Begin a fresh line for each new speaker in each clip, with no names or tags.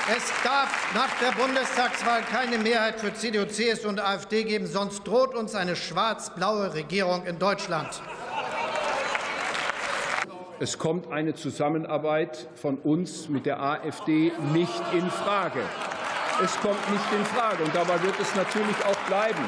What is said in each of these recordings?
Es darf nach der Bundestagswahl keine Mehrheit für CDU, CSU und AfD geben, sonst droht uns eine schwarz-blaue Regierung in Deutschland.
Es kommt eine Zusammenarbeit von uns mit der AfD nicht in Frage. Es kommt nicht in Frage und dabei wird es natürlich auch bleiben.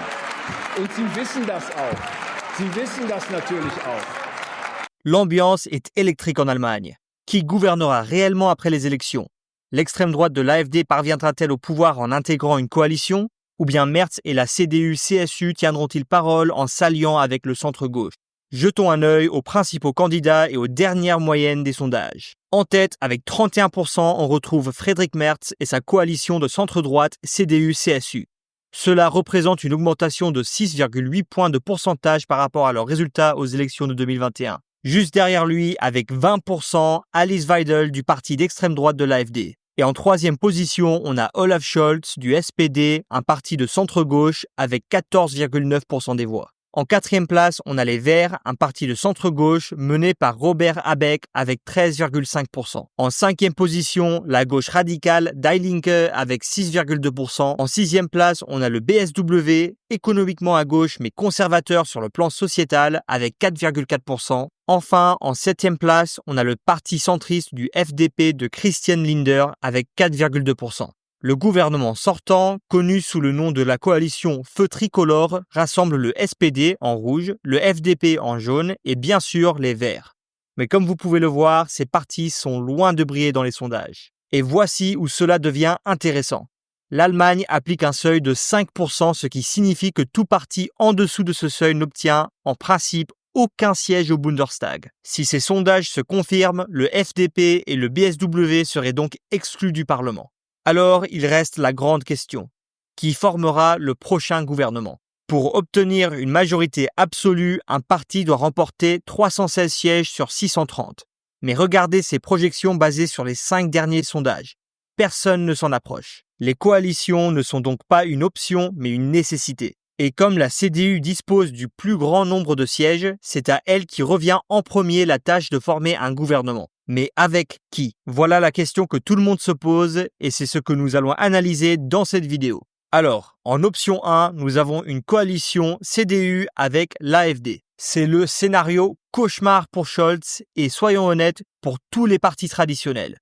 Und Sie wissen das auch. Sie wissen das natürlich auch.
L'ambiance est électrique en Allemagne. Qui gouvernera réellement après les élections? L'extrême droite de l'AfD parviendra-t-elle au pouvoir en intégrant une coalition? Ou bien Merz et la CDU-CSU tiendront-ils parole en s'alliant avec le centre-gauche? Jetons un œil aux principaux candidats et aux dernières moyennes des sondages. En tête, avec 31%, on retrouve Friedrich Merz et sa coalition de centre-droite CDU-CSU. Cela représente une augmentation de 6,8 points de pourcentage par rapport à leurs résultats aux élections de 2021. Juste derrière lui, avec 20%, Alice Weidel du parti d'extrême droite de l'AfD. Et en troisième position, on a Olaf Scholz du SPD, un parti de centre-gauche avec 14,9% des voix. En quatrième place, on a les Verts, un parti de centre-gauche mené par Robert Habeck avec 13,5%. En cinquième position, la gauche radicale Die Linke avec 6,2%. En sixième place, on a le BSW, économiquement à gauche mais conservateur sur le plan sociétal avec 4,4%. Enfin, en septième place, on a le parti centriste du FDP de Christian Lindner avec 4,2%. Le gouvernement sortant, connu sous le nom de la coalition Feu Tricolore, rassemble le SPD en rouge, le FDP en jaune et bien sûr les Verts. Mais comme vous pouvez le voir, ces partis sont loin de briller dans les sondages. Et voici où cela devient intéressant. L'Allemagne applique un seuil de 5%, ce qui signifie que tout parti en dessous de ce seuil n'obtient, en principe, aucun siège au Bundestag. Si ces sondages se confirment, le FDP et le BSW seraient donc exclus du Parlement. Alors, il reste la grande question. Qui formera le prochain gouvernement? Pour obtenir une majorité absolue, un parti doit remporter 316 sièges sur 630. Mais regardez ces projections basées sur les 5 derniers sondages. Personne ne s'en approche. Les coalitions ne sont donc pas une option, mais une nécessité. Et comme la CDU dispose du plus grand nombre de sièges, c'est à elle qui revient en premier la tâche de former un gouvernement. Mais avec qui? Voilà la question que tout le monde se pose et c'est ce que nous allons analyser dans cette vidéo. Alors, en option 1, nous avons une coalition CDU avec l'AfD. C'est le scénario cauchemar pour Scholz et soyons honnêtes, pour tous les partis traditionnels.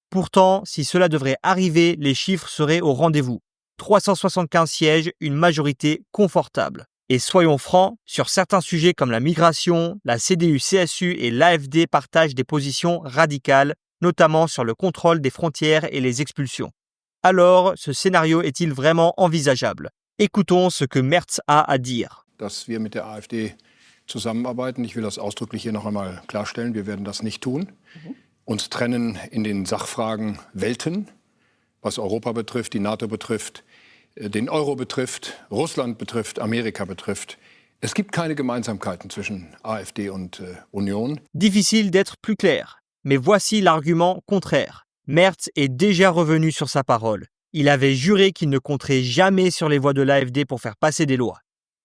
Pourtant, si cela devrait arriver, les chiffres seraient au rendez-vous. 375 sièges, une majorité confortable. Et soyons francs, sur certains sujets comme la migration, la CDU-CSU et l'AfD partagent des positions radicales, notamment sur le contrôle des frontières et les expulsions. Alors, ce scénario est-il vraiment envisageable? Écoutons ce que Merz a à dire.
Dass wir mit der AfD zusammenarbeiten, ich will das ausdrücklich hier noch einmal klarstellen, wir werden das nicht tun. Uns trennen in den Sachfragen Welten, was Europa betrifft, die NATO betrifft, den Euro betrifft, Russland betrifft, Amerika betrifft. Es gibt keine Gemeinsamkeiten zwischen AfD und Union.
Difficile d'être plus clair, mais voici l'argument contraire. Merz est déjà revenu sur sa parole. Il avait juré qu'il ne compterait jamais sur les voix de l'AfD pour faire passer des lois.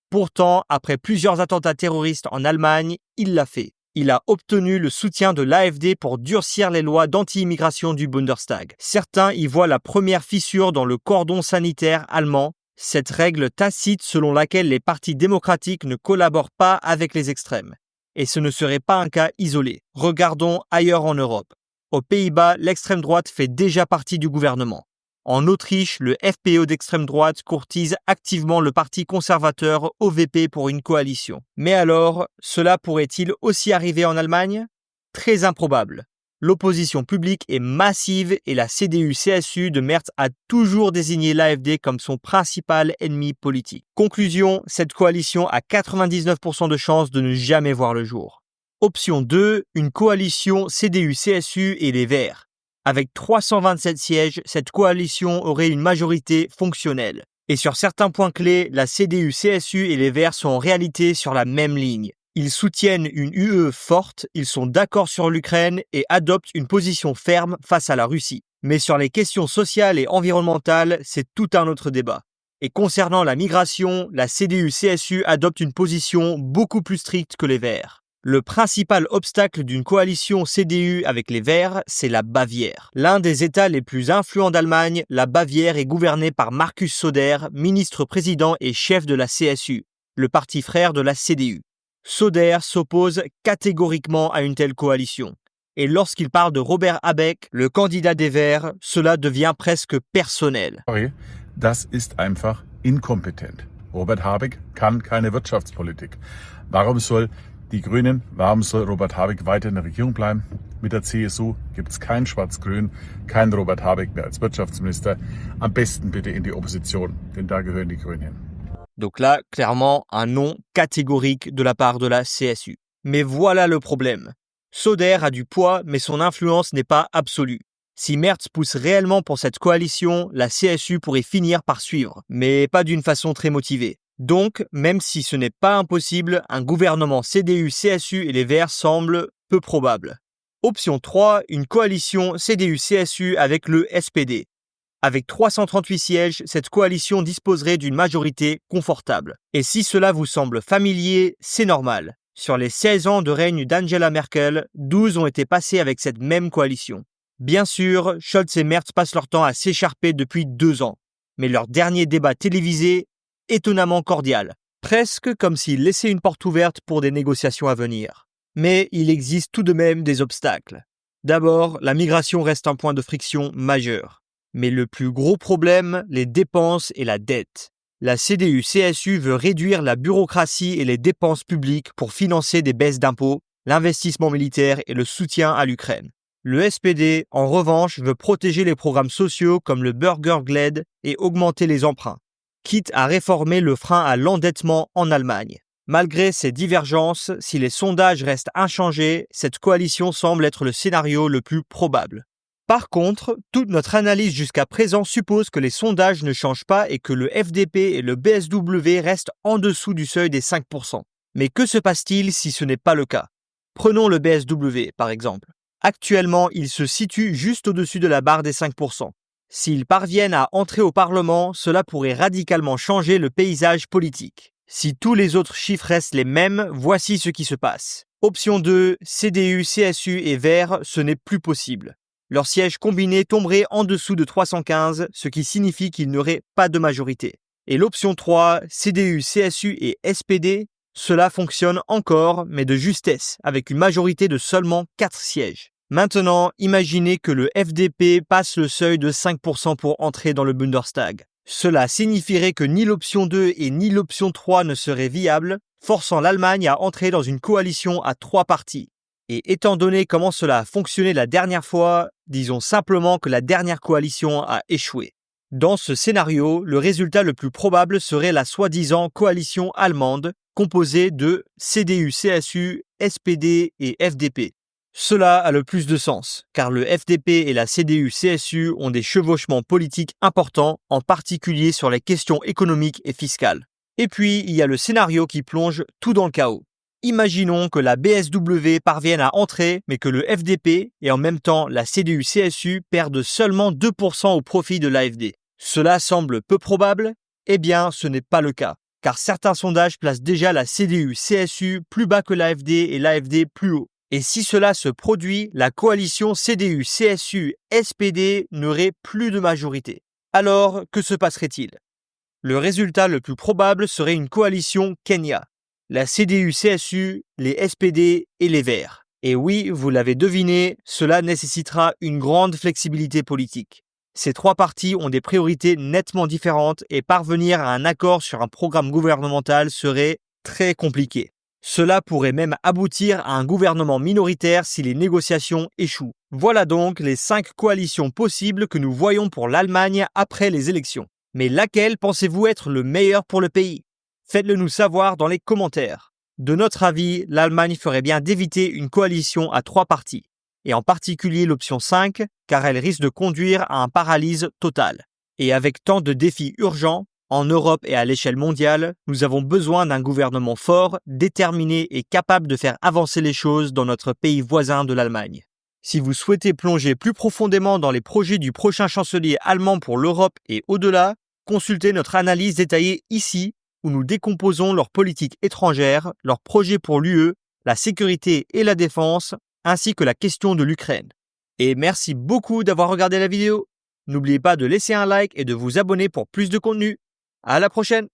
Pourtant, après plusieurs attentats terroristes en Allemagne, il l'a fait. Il a obtenu le soutien de l'AfD pour durcir les lois d'anti-immigration du Bundestag. Certains y voient la première fissure dans le cordon sanitaire allemand, cette règle tacite selon laquelle les partis démocratiques ne collaborent pas avec les extrêmes. Et ce ne serait pas un cas isolé. Regardons ailleurs en Europe. Aux Pays-Bas, l'extrême droite fait déjà partie du gouvernement. En Autriche, le FPÖ d'extrême droite courtise activement le parti conservateur OVP pour une coalition. Mais alors, cela pourrait-il aussi arriver en Allemagne? Très improbable. L'opposition publique est massive et la CDU-CSU de Merz a toujours désigné l'AfD comme son principal ennemi politique. Conclusion, cette coalition a 99% de chances de ne jamais voir le jour. Option 2, une coalition CDU-CSU et les Verts. Avec 327 sièges, cette coalition aurait une majorité fonctionnelle. Et sur certains points clés, la CDU-CSU et les Verts sont en réalité sur la même ligne. Ils soutiennent une UE forte, ils sont d'accord sur l'Ukraine et adoptent une position ferme face à la Russie. Mais sur les questions sociales et environnementales, c'est tout un autre débat. Et concernant la migration, la CDU-CSU adopte une position beaucoup plus stricte que les Verts. Le principal obstacle d'une coalition CDU avec les Verts, c'est la Bavière. L'un des États les plus influents d'Allemagne, la Bavière est gouvernée par Markus Söder, ministre-président et chef de la CSU, le parti frère de la CDU. Söder s'oppose catégoriquement à une telle coalition. Et lorsqu'il parle de Robert Habeck, le candidat des Verts, cela devient presque personnel.
Das ist einfach inkompetent. Robert Habeck kann keine Wirtschaftspolitik. Warum soll Robert Habeck weiter in der Regierung bleiben? Mit der CSU gibt es kein Schwarz-Grün, kein Robert Habeck mehr als Wirtschaftsminister. Am besten bitte in die Opposition, denn da gehören die Grünen hin.
Donc là, clairement, un non catégorique de la part de la CSU. Mais voilà le problème. Söder a du poids, mais son influence n'est pas absolue. Si Merz pousse réellement pour cette coalition, la CSU pourrait finir par suivre, mais pas d'une façon très motivée. Donc, même si ce n'est pas impossible, un gouvernement CDU-CSU et les Verts semble peu probable. Option 3, une coalition CDU-CSU avec le SPD. Avec 338 sièges, cette coalition disposerait d'une majorité confortable. Et si cela vous semble familier, c'est normal. Sur les 16 ans de règne d'Angela Merkel, 12 ont été passés avec cette même coalition. Bien sûr, Scholz et Merz passent leur temps à s'écharper depuis 2 ans. Mais leur dernier débat télévisé, étonnamment cordial. Presque comme s'ils laissaient une porte ouverte pour des négociations à venir. Mais il existe tout de même des obstacles. D'abord, la migration reste un point de friction majeur. Mais le plus gros problème, les dépenses et la dette. La CDU-CSU veut réduire la bureaucratie et les dépenses publiques pour financer des baisses d'impôts, l'investissement militaire et le soutien à l'Ukraine. Le SPD, en revanche, veut protéger les programmes sociaux comme le Bürgergeld et augmenter les emprunts, quitte à réformer le frein à l'endettement en Allemagne. Malgré ces divergences, si les sondages restent inchangés, cette coalition semble être le scénario le plus probable. Par contre, toute notre analyse jusqu'à présent suppose que les sondages ne changent pas et que le FDP et le BSW restent en dessous du seuil des 5%. Mais que se passe-t-il si ce n'est pas le cas? Prenons le BSW, par exemple. Actuellement, il se situe juste au-dessus de la barre des 5%. S'ils parviennent à entrer au Parlement, cela pourrait radicalement changer le paysage politique. Si tous les autres chiffres restent les mêmes, voici ce qui se passe. Option 2, CDU, CSU et Verts, ce n'est plus possible. Leur siège combiné tomberait en dessous de 315, ce qui signifie qu'il n'y aurait pas de majorité. Et l'option 3, CDU, CSU et SPD, cela fonctionne encore, mais de justesse, avec une majorité de seulement 4 sièges. Maintenant, imaginez que le FDP passe le seuil de 5% pour entrer dans le Bundestag. Cela signifierait que ni l'option 2 et ni l'option 3 ne seraient viables, forçant l'Allemagne à entrer dans une coalition à 3 partis. Et étant donné comment cela a fonctionné la dernière fois, disons simplement que la dernière coalition a échoué. Dans ce scénario, le résultat le plus probable serait la soi-disant coalition allemande, composée de CDU, CSU, SPD et FDP. Cela a le plus de sens, car le FDP et la CDU-CSU ont des chevauchements politiques importants, en particulier sur les questions économiques et fiscales. Et puis, il y a le scénario qui plonge tout dans le chaos. Imaginons que la BSW parvienne à entrer, mais que le FDP et en même temps la CDU-CSU perdent seulement 2% au profit de l'AfD. Cela semble peu probable? Eh bien, ce n'est pas le cas, car certains sondages placent déjà la CDU-CSU plus bas que l'AfD et l'AfD plus haut. Et si cela se produit, la coalition CDU-CSU-SPD n'aurait plus de majorité. Alors, que se passerait-il? Le résultat le plus probable serait une coalition Kenya. La CDU-CSU, les SPD et les Verts. Et oui, vous l'avez deviné, cela nécessitera une grande flexibilité politique. Ces 3 partis ont des priorités nettement différentes et parvenir à un accord sur un programme gouvernemental serait très compliqué. Cela pourrait même aboutir à un gouvernement minoritaire si les négociations échouent. Voilà donc les 5 coalitions possibles que nous voyons pour l'Allemagne après les élections. Mais laquelle pensez-vous être le meilleur pour le pays? Faites-le nous savoir dans les commentaires. De notre avis, l'Allemagne ferait bien d'éviter une coalition à 3 partis, et en particulier l'option 5, car elle risque de conduire à un paralyse total. Et avec tant de défis urgents, en Europe et à l'échelle mondiale, nous avons besoin d'un gouvernement fort, déterminé et capable de faire avancer les choses dans notre pays voisin de l'Allemagne. Si vous souhaitez plonger plus profondément dans les projets du prochain chancelier allemand pour l'Europe et au-delà, consultez notre analyse détaillée ici, où nous décomposons leur politique étrangère, leurs projets pour l'UE, la sécurité et la défense, ainsi que la question de l'Ukraine. Et merci beaucoup d'avoir regardé la vidéo. N'oubliez pas de laisser un like et de vous abonner pour plus de contenu. À la prochaine!